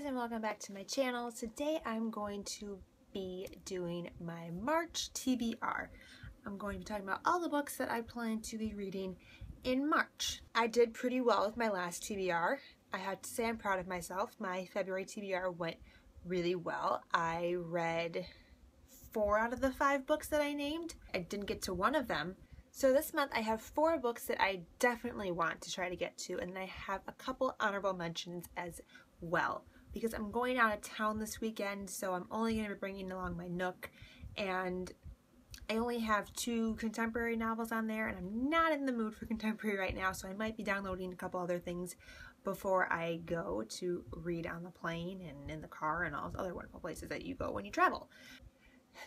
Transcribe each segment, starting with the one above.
guys, and welcome back to my channel. Today I'm going to be doing my March TBR. I'm going to be talking about all the books that I plan to be reading in March. I did pretty well with my last TBR. I have to say I'm proud of myself. My February TBR went really well. I read 4 out of the 5 books that I named. I didn't get to one of them. So this month I have 4 books that I definitely want to try to get to, and I have a couple honorable mentions as well, because I'm going out of town this weekend, so I'm only going to be bringing along my Nook, and I only have 2 contemporary novels on there, and I'm not in the mood for contemporary right now, so I might be downloading a couple other things before I go to read on the plane and in the car and all those other wonderful places that you go when you travel.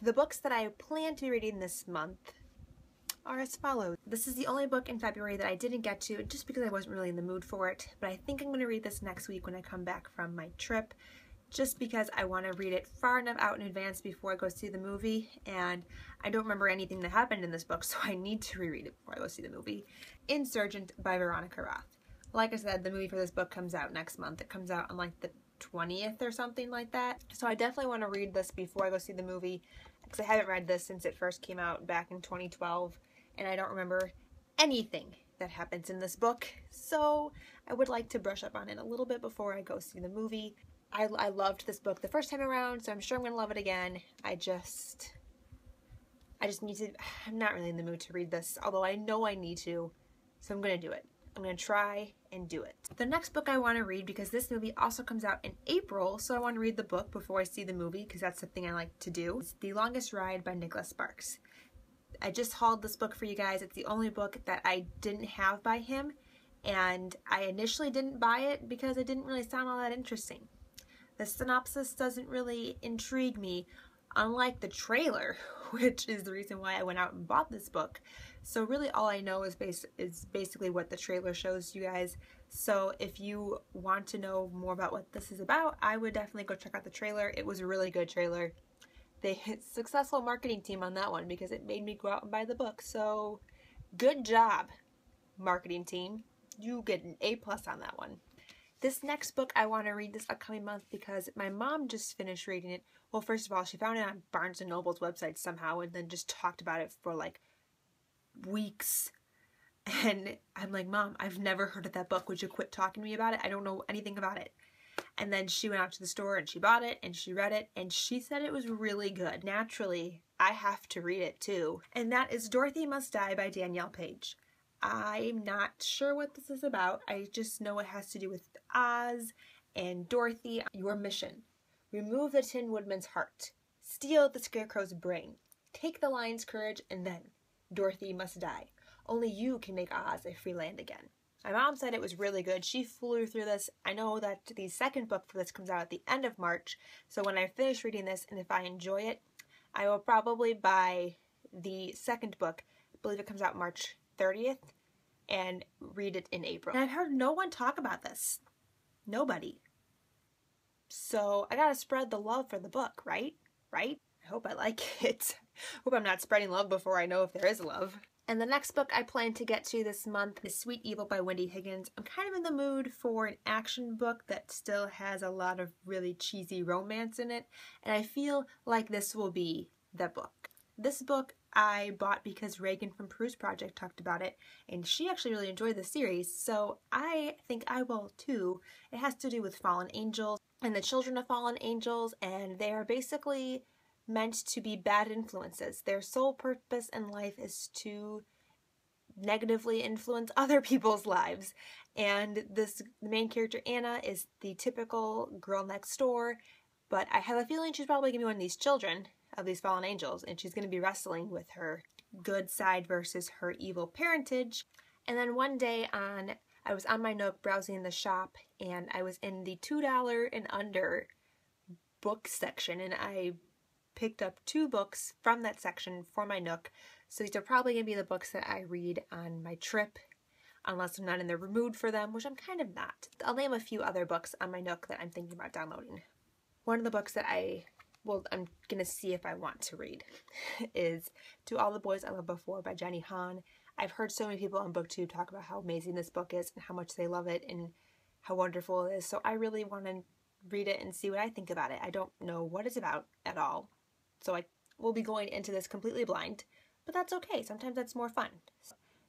The books that I plan to be reading this month are as follows. This is the only book in February that I didn't get to just because I wasn't really in the mood for it, but I think I'm going to read this next week when I come back from my trip, just because I want to read it far enough out in advance before I go see the movie, and I don't remember anything that happened in this book, so I need to reread it before I go see the movie. Insurgent by Veronica Roth. Like I said, the movie for this book comes out next month. It comes out on like the 20th or something like that, so I definitely want to read this before I go see the movie, because I haven't read this since it first came out back in 2012. And I don't remember anything that happens in this book, so I would like to brush up on it a little bit before I go see the movie. I loved this book the first time around, so I'm sure I'm going to love it again. I just need to, I'm not really in the mood to read this, although I know I need to, so I'm going to do it. I'm going to try and do it. The next book I want to read, because this movie also comes out in April, so I want to read the book before I see the movie, because that's something I like to do. It's The Longest Ride by Nicholas Sparks. I just hauled this book for you guys. It's the only book that I didn't have by him, and I initially didn't buy it because it didn't really sound all that interesting. The synopsis doesn't really intrigue me, unlike the trailer, which is the reason why I went out and bought this book. So really all I know is basically what the trailer shows you guys. So if you want to know more about what this is about, I would definitely go check out the trailer. It was a really good trailer. They hit successful marketing team on that one, because it made me go out and buy the book. So good job, marketing team. You get an A+ on that one. This next book I want to read this upcoming month because my mom just finished reading it. Well, first of all, she found it on Barnes & Noble's website somehow and then just talked about it for like weeks. And I'm like, Mom, I've never heard of that book. Would you quit talking to me about it? I don't know anything about it. And then she went out to the store and she bought it and she read it and she said it was really good. Naturally, I have to read it too. And that is Dorothy Must Die by Danielle Paige. I'm not sure what this is about. I just know it has to do with Oz and Dorothy. Your mission: remove the Tin Woodman's heart, steal the Scarecrow's brain, take the Lion's courage, and then Dorothy must die. Only you can make Oz a free land again. My mom said it was really good. She flew through this. I know that the second book for this comes out at the end of March, so when I finish reading this and if I enjoy it, I will probably buy the second book. I believe it comes out March 30th, and read it in April. And I've heard no one talk about this. Nobody. So I gotta spread the love for the book, right? Right? I hope I like it. Hope I'm not spreading love before I know if there is love. And the next book I plan to get to this month is Sweet Evil by Wendy Higgins. I'm kind of in the mood for an action book that still has a lot of really cheesy romance in it, and I feel like this will be the book. This book I bought because Reagan from Peruse Project talked about it, and she actually really enjoyed the series, so I think I will too. It has to do with fallen angels and the children of fallen angels, and they are basically meant to be bad influences. Their sole purpose in life is to negatively influence other people's lives. And the main character, Anna, is the typical girl next door, but I have a feeling she's probably going to be one of these children of these fallen angels, and she's going to be wrestling with her good side versus her evil parentage. And then one day I was on my Nook browsing the shop, and I was in the $2 and under book section, and I picked up 2 books from that section for my Nook. So these are probably going to be the books that I read on my trip, unless I'm not in the mood for them, which I'm kind of not. I'll name a few other books on my Nook that I'm thinking about downloading. One of the books that I'm going to see if I want to read is To All the Boys I Loved Before by Hann. I've heard so many people on BookTube talk about how amazing this book is and how much they love it and how wonderful it is. So I really want to read it and see what I think about it. I don't know what it's about at all, so I will be going into this completely blind, but that's okay. Sometimes that's more fun.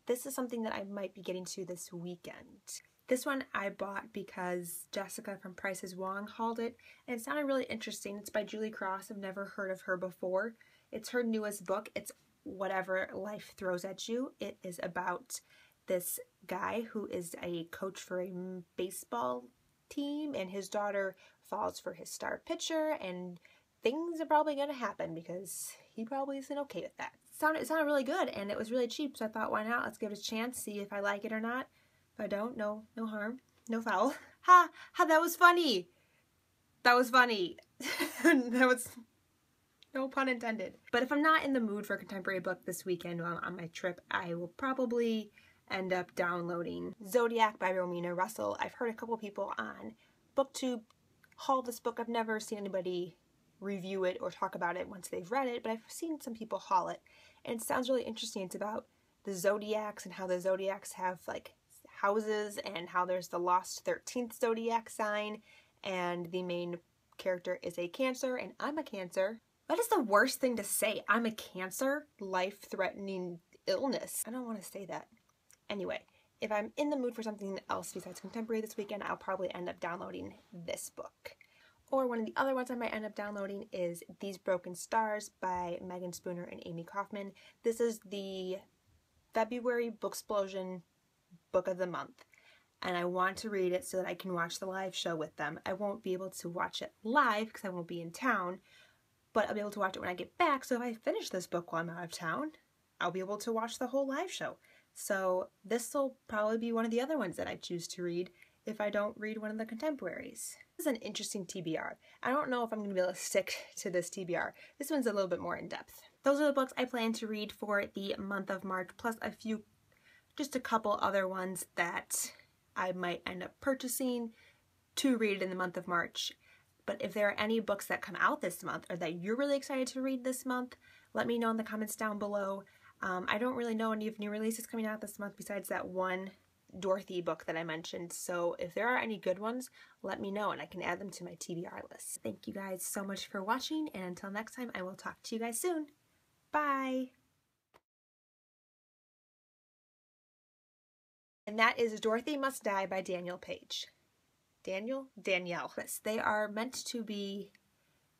This is something that I might be getting to this weekend. This one I bought because Jessica from Price is Wrong hauled it, and it sounded really interesting. It's by Julie Cross. I've never heard of her before. It's her newest book. It's Whatever Life Throws at You. It is about this guy who is a coach for a baseball team, and his daughter falls for his star pitcher, and things are probably going to happen because he probably isn't okay with that. It sounded really good, and it was really cheap, so I thought, why not? Let's give it a chance, see if I like it or not. If I don't, no harm, no foul. Ha! That was funny! That was funny. That was no pun intended. But if I'm not in the mood for a contemporary book this weekend while I'm on my trip, I will probably end up downloading Zodiac by Romina Russell. I've heard a couple people on BookTube haul this book. I've never seen anybody review it or talk about it once they've read it, but I've seen some people haul it, and it sounds really interesting. It's about the Zodiacs and how the Zodiacs have like houses, and how there's the lost 13th Zodiac sign, and the main character is a Cancer, and I'm a Cancer. That is the worst thing to say. I'm a Cancer. Life-threatening illness. I don't want to say that. Anyway, if I'm in the mood for something else besides contemporary this weekend, I'll probably end up downloading this book. Or one of the other ones I might end up downloading is These Broken Stars by Meagan Spooner and Amie Kaufman. This is the February Booksplosion book of the month, and I want to read it so that I can watch the live show with them. I won't be able to watch it live because I won't be in town, but I'll be able to watch it when I get back. So if I finish this book while I'm out of town, I'll be able to watch the whole live show. So this will probably be one of the other ones that I choose to read if I don't read one of the contemporaries. This is an interesting TBR. I don't know if I'm going to be able to stick to this TBR. This one's a little bit more in depth. Those are the books I plan to read for the month of March, plus just a couple other ones that I might end up purchasing to read in the month of March. But if there are any books that come out this month or that you're really excited to read this month, let me know in the comments down below. I don't really know any of new releases coming out this month besides that one Dorothy book that I mentioned. So if there are any good ones, let me know and I can add them to my TBR list. Thank you guys so much for watching, and until next time, I will talk to you guys soon. Bye! And that is Dorothy Must Die by Paige. Danielle? Yes, they are meant to be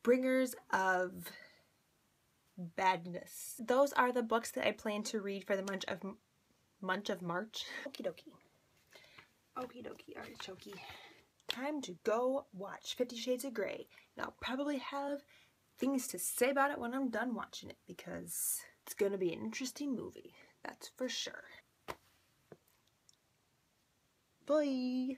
bringers of badness. Those are the books that I plan to read for the month of March. Okie dokie. Okie dokie, artichoke. Time to go watch 50 Shades of Grey. And I'll probably have things to say about it when I'm done watching it, because it's gonna be an interesting movie. That's for sure. Bye!